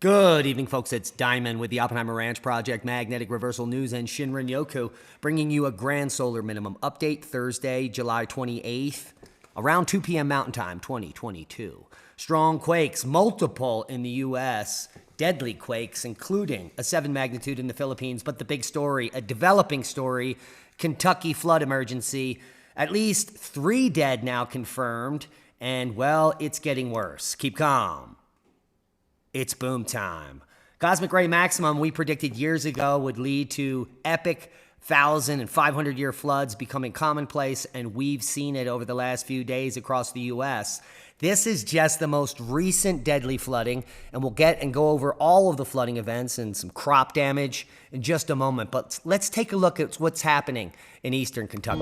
Good evening, folks. It's Diamond with the Oppenheimer Ranch Project, Magnetic Reversal News, and Shinrin Yoku, bringing you a grand solar minimum update Thursday, July 28th, around 2 p.m. Mountain Time, 2022. Strong quakes, multiple in the U.S., deadly quakes, including a 7 magnitude in the Philippines. But the big story, a developing story, Kentucky flood emergency. At least 3 dead now confirmed, and, well, it's getting worse. Keep calm. It's boom time. Cosmic ray maximum we predicted years ago would lead to epic 1,000 and 500-year floods becoming commonplace, and we've seen it over the last few days across the U.S. This is just the most recent deadly flooding, and we'll get and go over all of the flooding events and some crop damage in just a moment. But let's take a look at what's happening in eastern Kentucky.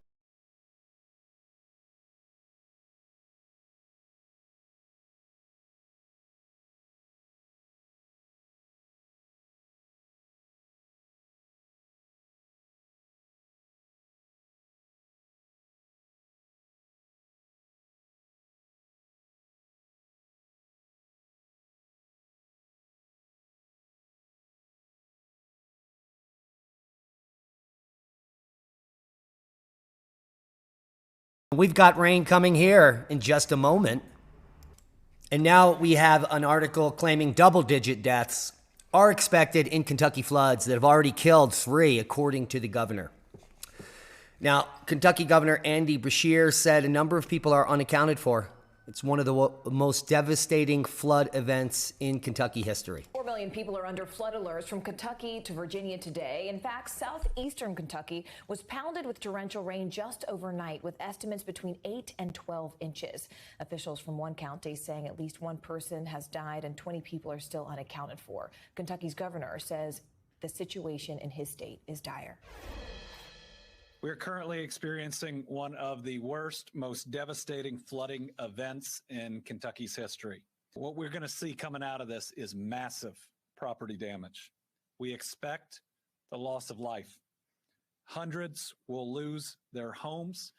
We've got rain coming here in just a moment. And now we have an article claiming double-digit deaths are expected in Kentucky floods that have already killed 3, according to the governor. Now, Kentucky Governor Andy Beshear said a number of people are unaccounted for. It's one of the most devastating flood events in Kentucky history. 4 million people are under flood alerts from Kentucky to Virginia today. In fact, southeastern Kentucky was pounded with torrential rain just overnight, with estimates between 8 and 12 inches. Officials from one county saying at least 1 person has died and 20 people are still unaccounted for. Kentucky's governor says the situation in his state is dire. We're currently experiencing one of the worst, most devastating flooding events in Kentucky's history. What we're going to see coming out of this is massive property damage. We expect the loss of life. Hundreds will lose their homes,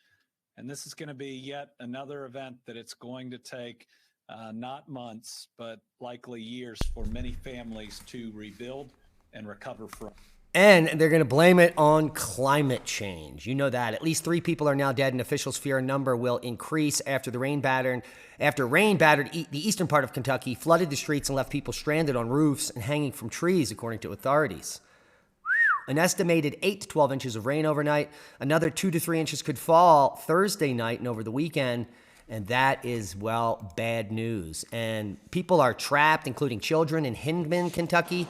and this is going to be yet another event that it's going to take not months, but likely years for many families to rebuild and recover from. And they're going to blame it on climate change. You know that. At least 3 people are now dead, and officials fear a number will increase after rain battered the eastern part of Kentucky, flooded the streets, and left people stranded on roofs and hanging from trees, according to authorities. An estimated 8 to 12 inches of rain overnight. Another 2 to 3 inches could fall Thursday night and over the weekend. And that is, well, bad news. And people are trapped, including children, in Hindman, Kentucky.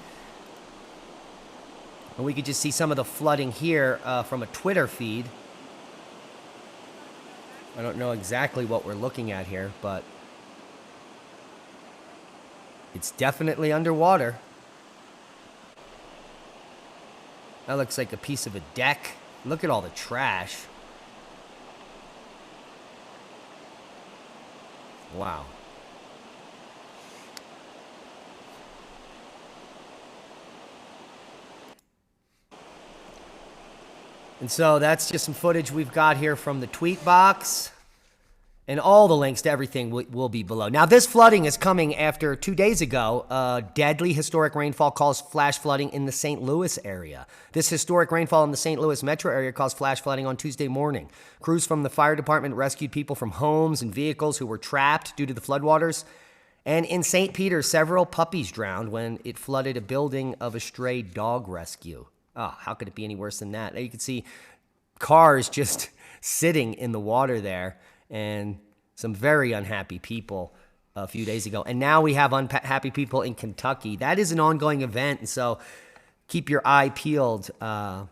And we could just see some of the flooding here from a Twitter feed. I don't know exactly what we're looking at here, but it's definitely underwater. That looks like a piece of a deck. Look at all the trash. Wow. And so that's just some footage we've got here from the tweet box. And all the links to everything will be below. Now, this flooding is coming after 2 days ago, deadly historic rainfall caused flash flooding in the St. Louis area. This historic rainfall in the St. Louis metro area caused flash flooding on Tuesday morning. Crews from the fire department rescued people from homes and vehicles who were trapped due to the floodwaters. And in St. Peter, several puppies drowned when it flooded a building of a stray dog rescue. Oh, how could it be any worse than that? You can see cars just sitting in the water there and some very unhappy people a few days ago. And now we have unhappy people in Kentucky. That is an ongoing event, and so keep your eye peeled to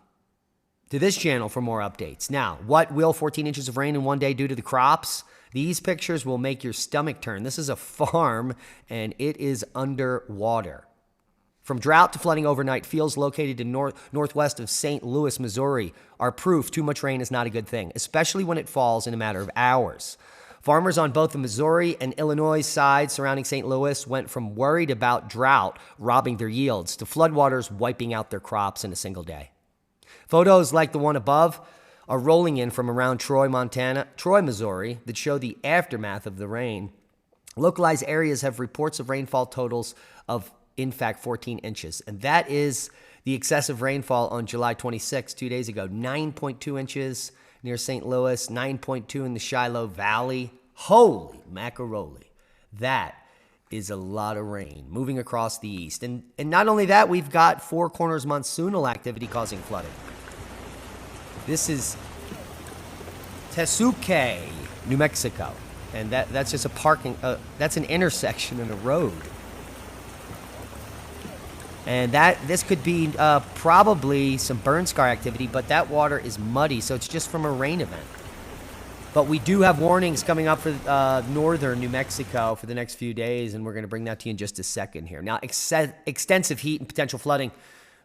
this channel for more updates. Now, what will 14 inches of rain in one day do to the crops? These pictures will make your stomach turn. This is a farm, and it is underwater. From drought to flooding overnight, fields located in northwest of St. Louis, Missouri, are proof too much rain is not a good thing, especially when it falls in a matter of hours. Farmers on both the Missouri and Illinois sides surrounding St. Louis went from worried about drought robbing their yields to floodwaters wiping out their crops in a single day. Photos like the one above are rolling in from around Troy, Missouri, that show the aftermath of the rain. Localized areas have reports of rainfall totals of in fact, 14 inches. And that is the excessive rainfall on July 26, 2 days ago. 9.2 inches near St. Louis, 9.2 in the Shiloh Valley. Holy macaroni. That is a lot of rain moving across the east. And not only that, we've got Four Corners monsoonal activity causing flooding. This is Tesuque, New Mexico. And that's just a parking, that's an intersection and a road. And this could be probably some burn scar activity, but that water is muddy, so it's just from a rain event. But we do have warnings coming up for northern New Mexico for the next few days, and we're going to bring that to you in just a second here. Now, extensive heat and potential flooding.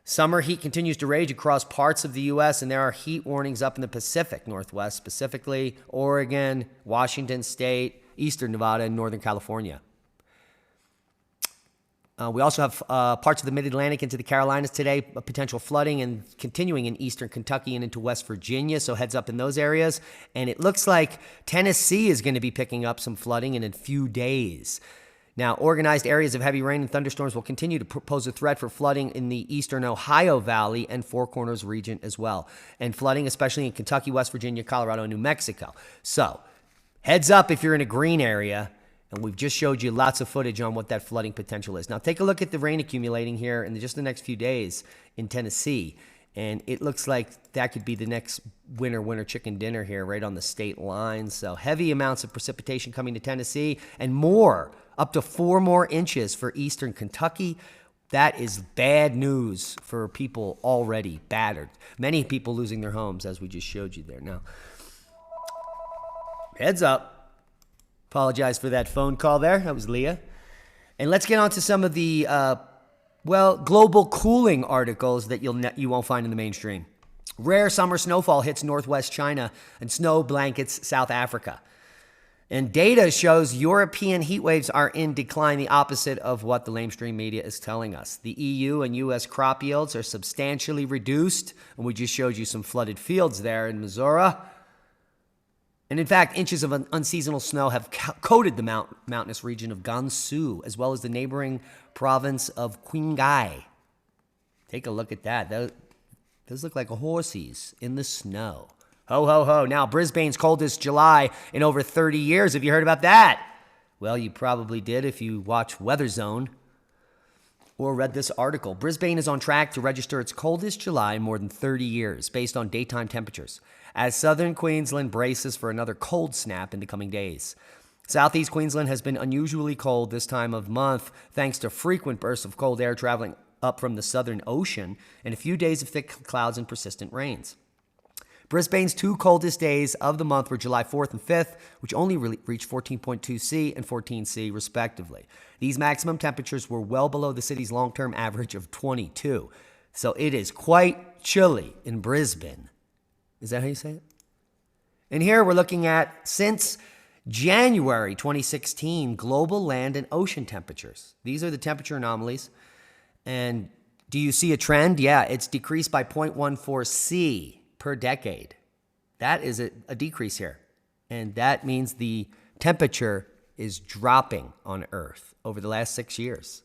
Summer heat continues to rage across parts of the U.S., and there are heat warnings up in the Pacific Northwest, specifically Oregon, Washington State, eastern Nevada, and northern California. We also have parts of the Mid-Atlantic into the Carolinas today, potential flooding, and continuing in eastern Kentucky and into West Virginia, so heads up in those areas. And it looks like Tennessee is going to be picking up some flooding in a few days. Now, organized areas of heavy rain and thunderstorms will continue to pose a threat for flooding in the eastern Ohio Valley and Four Corners region as well. And flooding, especially in Kentucky, West Virginia, Colorado, and New Mexico. So, heads up if you're in a green area. And we've just showed you lots of footage on what that flooding potential is. Now, take a look at the rain accumulating here in just the next few days in Tennessee. And it looks like that could be the next winter chicken dinner here right on the state line. So heavy amounts of precipitation coming to Tennessee and more, up to 4 more inches for eastern Kentucky. That is bad news for people already battered. Many people losing their homes, as we just showed you there. Now, heads up. Apologize for that phone call there. That was Leah. And let's get on to some of the, global cooling articles that you won't find in the mainstream. Rare summer snowfall hits northwest China and snow blankets South Africa. And data shows European heat waves are in decline, the opposite of what the mainstream media is telling us. The EU and U.S. crop yields are substantially reduced, and we just showed you some flooded fields there in Missouri. And in fact, inches of unseasonal snow have coated the mountainous region of Gansu, as well as the neighboring province of Qinghai. Take a look at that. Those look like horses in the snow. Ho, ho, ho. Now, Brisbane's coldest July in over 30 years. Have you heard about that? Well, you probably did if you watch Weather Zone or read this article. Brisbane is on track to register its coldest July in more than 30 years, based on daytime temperatures, as southern Queensland braces for another cold snap in the coming days. Southeast Queensland has been unusually cold this time of month, thanks to frequent bursts of cold air traveling up from the southern ocean and a few days of thick clouds and persistent rains. Brisbane's 2 coldest days of the month were July 4th and 5th, which only reached 14.2 C and 14 C, respectively. These maximum temperatures were well below the city's long-term average of 22. So it is quite chilly in Brisbane. Is that how you say it? And here we're looking at, since January 2016, global land and ocean temperatures. These are the temperature anomalies. And do you see a trend? Yeah, it's decreased by 0.14 C per decade. That is a decrease here. And that means the temperature is dropping on Earth over the last 6 years.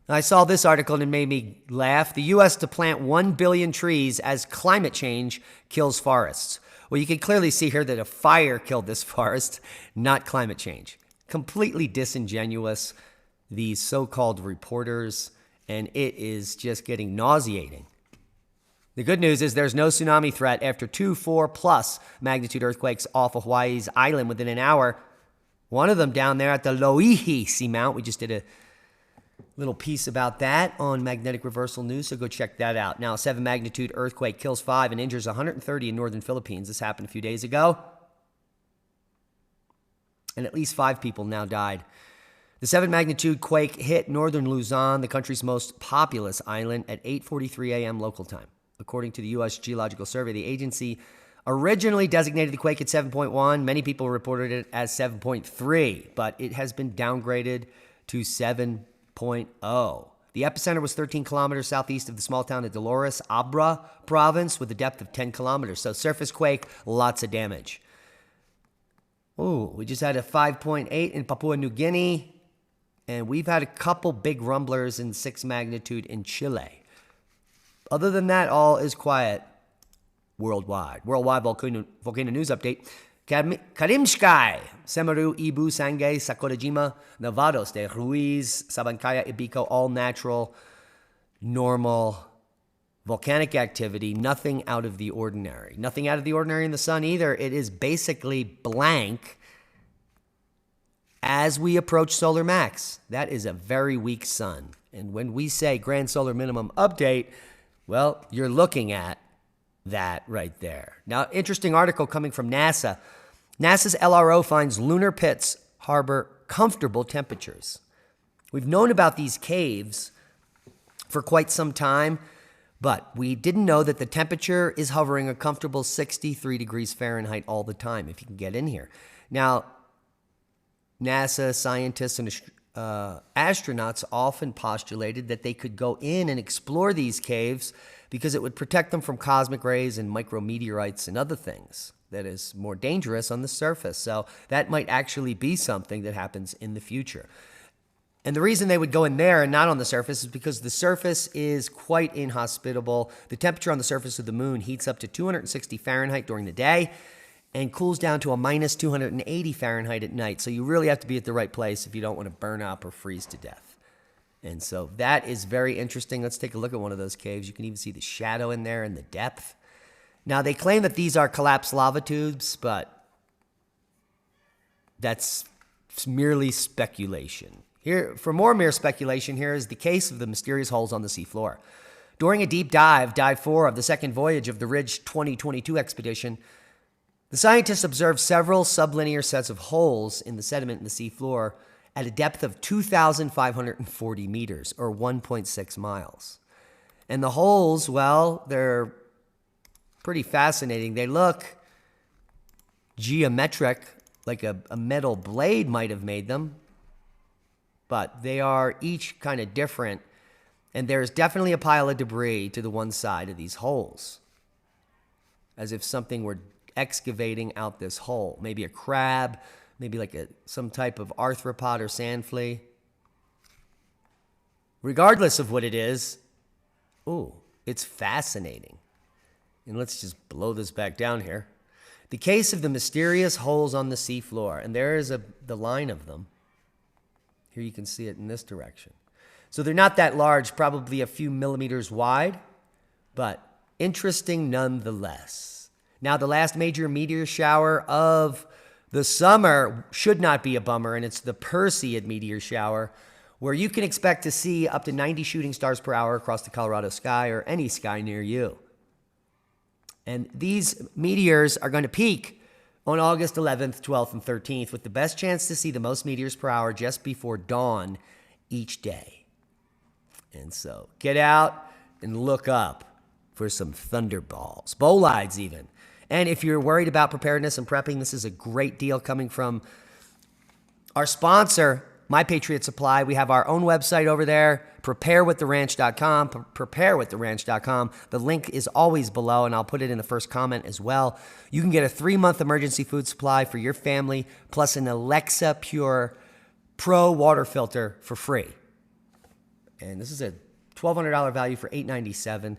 I saw this article and it made me laugh. The U.S. to plant 1 billion trees as climate change kills forests. Well, you can clearly see here that a fire killed this forest, not climate change. Completely disingenuous, these so-called reporters, and it is just getting nauseating. The good news is there's no tsunami threat after 2 4+ magnitude earthquakes off of Hawaii's island within an hour. One of them down there at the Loihi Seamount. We just did a little piece about that on Magnetic Reversal News, so go check that out. Now, a 7 magnitude earthquake kills 5 and injures 130 in northern Philippines. This happened a few days ago. And at least 5 people now died. The 7 magnitude quake hit northern Luzon, the country's most populous island, at 8:43 a.m. local time. According to the U.S. Geological Survey, the agency originally designated the quake at 7.1. Many people reported it as 7.3, but it has been downgraded to 7.0. The epicenter was 13 kilometers southeast of the small town of Dolores Abra province with a depth of 10 kilometers. So surface quake, lots of damage. Oh, we just had a 5.8 in Papua New Guinea. And we've had a couple big rumblers in 6 magnitude in Chile. Other than that, all is quiet worldwide. Worldwide volcano news update. Karimsky, Semeru, Ibu, Sangay, Sakurajima, Nevados de Ruiz, Sabancaya, Ibico, all natural, normal volcanic activity. Nothing out of the ordinary. Nothing out of the ordinary in the sun either. It is basically blank as we approach solar max. That is a very weak sun. And when we say grand solar minimum update, well, you're looking at that right there. Now, interesting article coming from NASA. NASA's LRO finds lunar pits harbor comfortable temperatures. We've known about these caves for quite some time, but we didn't know that the temperature is hovering a comfortable 63 degrees Fahrenheit all the time, if you can get in here. Now, NASA scientists and astronauts often postulated that they could go in and explore these caves because it would protect them from cosmic rays and micrometeorites and other things that is more dangerous on the surface. So that might actually be something that happens in the future. And the reason they would go in there and not on the surface is because the surface is quite inhospitable. The temperature on the surface of the moon heats up to 260 Fahrenheit during the day and cools down to a minus 280 Fahrenheit at night. So you really have to be at the right place if you don't want to burn up or freeze to death. And so that is very interesting. Let's take a look at one of those caves. You can even see the shadow in there and the depth. Now, they claim that these are collapsed lava tubes, but that's merely speculation. Here, for more mere speculation, here is the case of the mysterious holes on the seafloor. During a deep dive, Dive 4 of the second voyage of the Ridge 2022 expedition, the scientists observed several sublinear sets of holes in the sediment in the seafloor at a depth of 2,540 meters, or 1.6 miles. And the holes, well, they're pretty fascinating. They look geometric, like a metal blade might have made them, but they are each kind of different. And there's definitely a pile of debris to the one side of these holes, as if something were excavating out this hole. Maybe a crab, maybe like some type of arthropod or sand flea. Regardless of what it is, ooh, it's fascinating. And let's just blow this back down here. The case of the mysterious holes on the seafloor, and there is the line of them. Here you can see it in this direction. So they're not that large, probably a few millimeters wide, but interesting nonetheless. Now, the last major meteor shower of the summer should not be a bummer, and it's the Perseid meteor shower, where you can expect to see up to 90 shooting stars per hour across the Colorado sky or any sky near you. And these meteors are going to peak on August 11th, 12th, and 13th, with the best chance to see the most meteors per hour just before dawn each day. And so get out and look up for some thunderballs, bolides even. And if you're worried about preparedness and prepping, this is a great deal coming from our sponsor, My Patriot Supply. We have our own website over there, preparewiththeranch.com, preparewiththeranch.com. The link is always below, and I'll put it in the first comment as well. You can get a 3-month emergency food supply for your family, plus an Alexa Pure Pro water filter for free. And this is a $1,200 value for $897.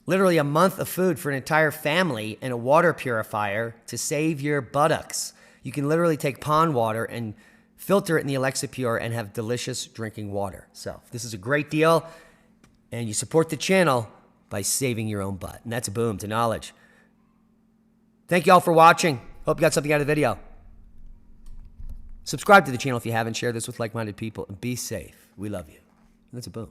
Literally a month of food for an entire family and a water purifier to save your buttocks. You can literally take pond water and filter it in the Alexa Pure and have delicious drinking water. So this is a great deal, and you support the channel by saving your own butt. And that's a boom to knowledge. Thank you all for watching. Hope you got something out of the video. Subscribe to the channel if you haven't. Share this with like-minded people, and be safe. We love you. And that's a boom.